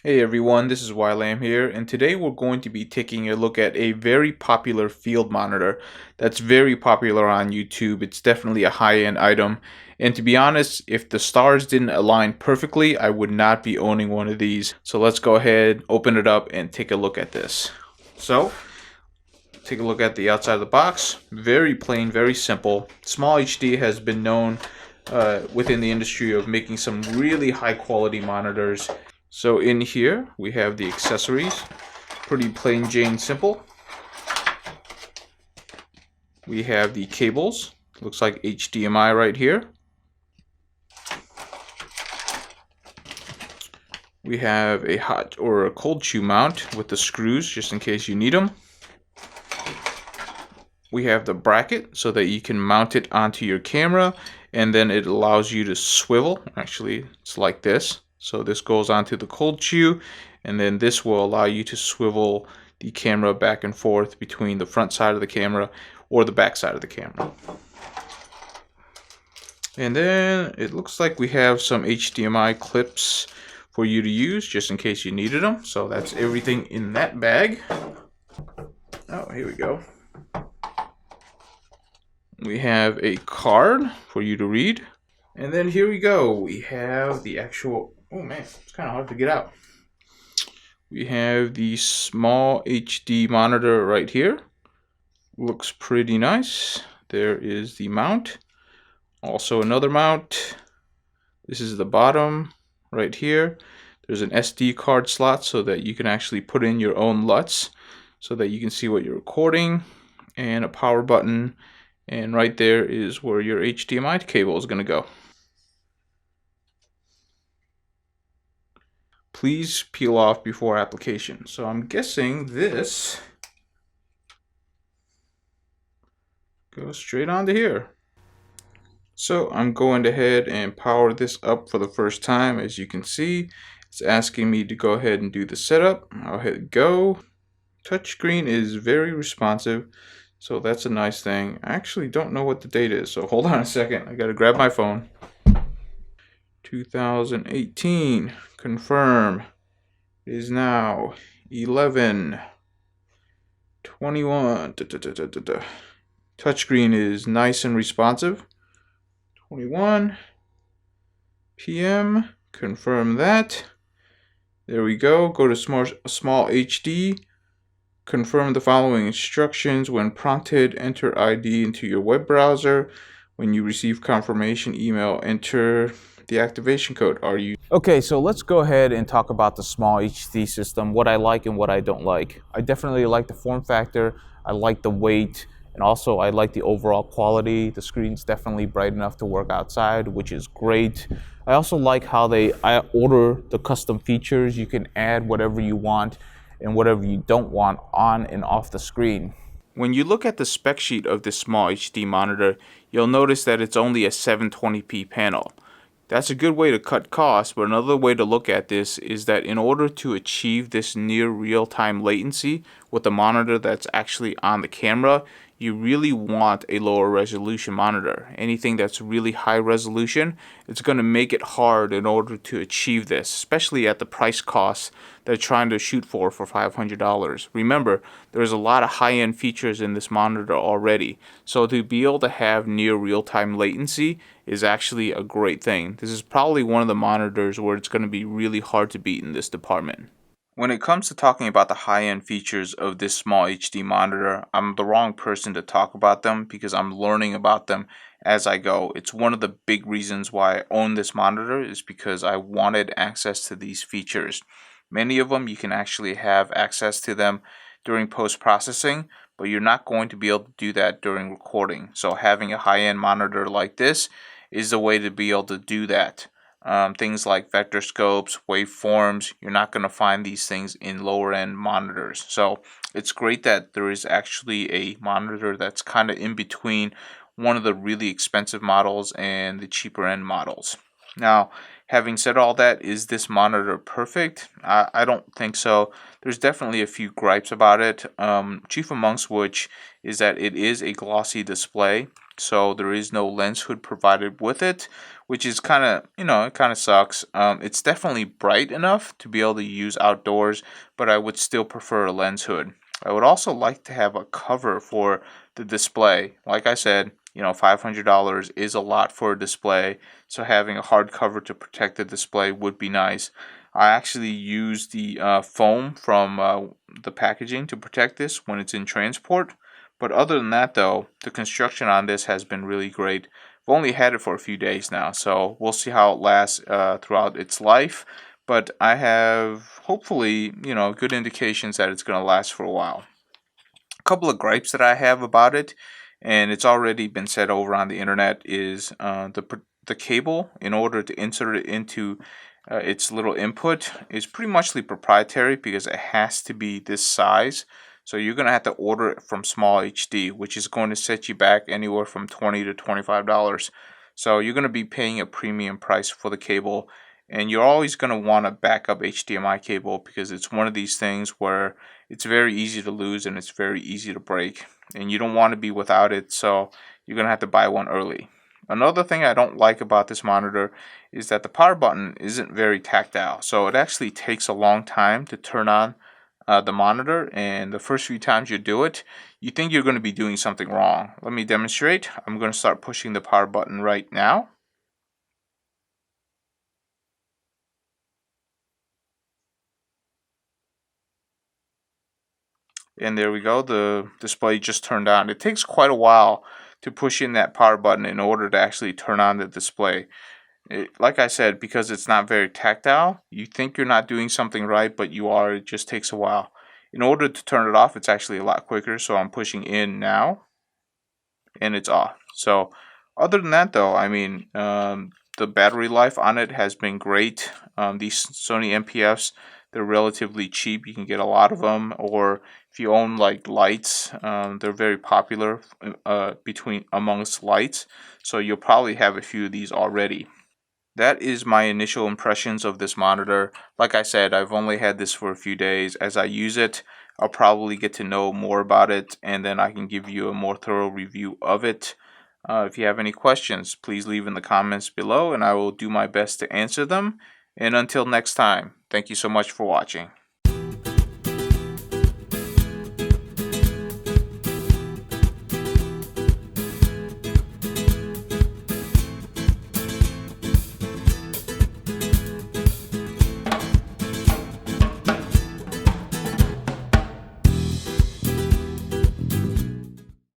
Hey everyone, this is Wylam here, and today we're going to be taking a look at a very popular field monitor that's very popular on YouTube. It's definitely a high-end item, and to be honest, if the stars didn't align perfectly, I would not be owning one of these. So let's go ahead, open it up, and take a look at this. So, take a look at the outside of the box. Very plain, very simple. SmallHD has been known within the industry of making some really high-quality monitors. So in here we have the accessories, pretty plain Jane simple. We have the cables, looks like HDMI right here. We have a hot or a cold shoe mount with the screws just in case you need them. We have the bracket so that you can mount it onto your camera, and then it allows you to swivel. Actually, it's like this. So this goes onto the cold shoe, and then this will allow you to swivel the camera back and forth between the front side of the camera or the back side of the camera. And then it looks like we have some HDMI clips for you to use just in case you needed them. So that's everything in that bag. Oh, here we go. We have a card for you to read. And then here we go. We have the actual, oh man, it's kind of hard to get out. We have the SmallHD monitor right here. Looks pretty nice. There is the mount. Also another mount. This is the bottom right here. There's an SD card slot so that you can actually put in your own LUTs so that you can see what you're recording, and a power button. And right there is where your HDMI cable is going to go. Please peel off before application. So I'm guessing this goes straight onto here. So I'm going ahead and power this up for the first time. As you can see, it's asking me to go ahead and do the setup. I'll hit go. Touchscreen is very responsive, so that's a nice thing. I actually don't know what the date is, so hold on a second. I gotta grab my phone. 2018, confirm. It is now 11:21. Touchscreen is nice and responsive. 21 p.m. Confirm that. There we go. Go to SmallHD. Confirm the following instructions. When prompted, enter ID into your web browser. When you receive confirmation email, enter the activation code. Okay, so let's go ahead and talk about the SmallHD system, what I like and what I don't like. I definitely like the form factor, I like the weight, and also I like the overall quality. The screen's definitely bright enough to work outside, which is great. I also like how I order the custom features. You can add whatever you want and whatever you don't want on and off the screen. When you look at the spec sheet of this SmallHD monitor, you'll notice that it's only a 720p panel. That's a good way to cut costs, but another way to look at this is that in order to achieve this near real-time latency with the monitor that's actually on the camera, you really want a lower resolution monitor. Anything that's really high resolution, it's going to make it hard in order to achieve this, especially at the price costs they're trying to shoot for $500. Remember, there's a lot of high-end features in this monitor already, so to be able to have near real-time latency is actually a great thing. This is probably one of the monitors where it's going to be really hard to beat in this department. When it comes to talking about the high-end features of this SmallHD monitor, I'm the wrong person to talk about them because I'm learning about them as I go. It's one of the big reasons why I own this monitor, is because I wanted access to these features. Many of them you can actually have access to them during post-processing, but you're not going to be able to do that during recording. So having a high-end monitor like this is the way to be able to do that. Things like vectorscopes, waveforms, you're not going to find these things in lower end monitors. So it's great that there is actually a monitor that's kind of in between one of the really expensive models and the cheaper end models. Now, having said all that, is this monitor perfect? I don't think so. There's definitely a few gripes about it, chief amongst which is that it is a glossy display, so there is no lens hood provided with it, which is kind of, it kind of sucks. It's definitely bright enough to be able to use outdoors, but I would still prefer a lens hood. I would also like to have a cover for the display. Like I said, $500 is a lot for a display, so having a hard cover to protect the display would be nice. I actually use the foam from the packaging to protect this when it's in transport. But other than that, though, the construction on this has been really great. I've only had it for a few days now, so we'll see how it lasts throughout its life. But I have hopefully, good indications that it's going to last for a while. A couple of gripes that I have about it, and it's already been said over on the internet, is the cable in order to insert it into its little input is pretty muchly proprietary because it has to be this size. So you're going to have to order it from SmallHD, which is going to set you back anywhere from $20 to $25. So you're going to be paying a premium price for the cable, and you're always going to want a backup HDMI cable because it's one of these things where it's very easy to lose and it's very easy to break, and you don't want to be without it, so you're going to have to buy one early. Another thing I don't like about this monitor is that the power button isn't very tactile, so it actually takes a long time to turn on the monitor, and the first few times you do it, you think you're going to be doing something wrong. Let me demonstrate. I'm going to start pushing the power button right now. And there we go, the display just turned on. It takes quite a while to push in that power button in order to actually turn on the display. Like I said, because it's not very tactile, you think you're not doing something right, but you are. It just takes a while. In order to turn it off, it's actually a lot quicker, so I'm pushing in now, and it's off. So other than that, though, I mean, the battery life on it has been great. These Sony MPFs, they're relatively cheap. You can get a lot of them, or if you own like lights, they're very popular amongst lights. So you'll probably have a few of these already. That is my initial impressions of this monitor. Like I said, I've only had this for a few days. As I use it, I'll probably get to know more about it, and then I can give you a more thorough review of it. If you have any questions, please leave in the comments below, and I will do my best to answer them. And until next time, thank you so much for watching.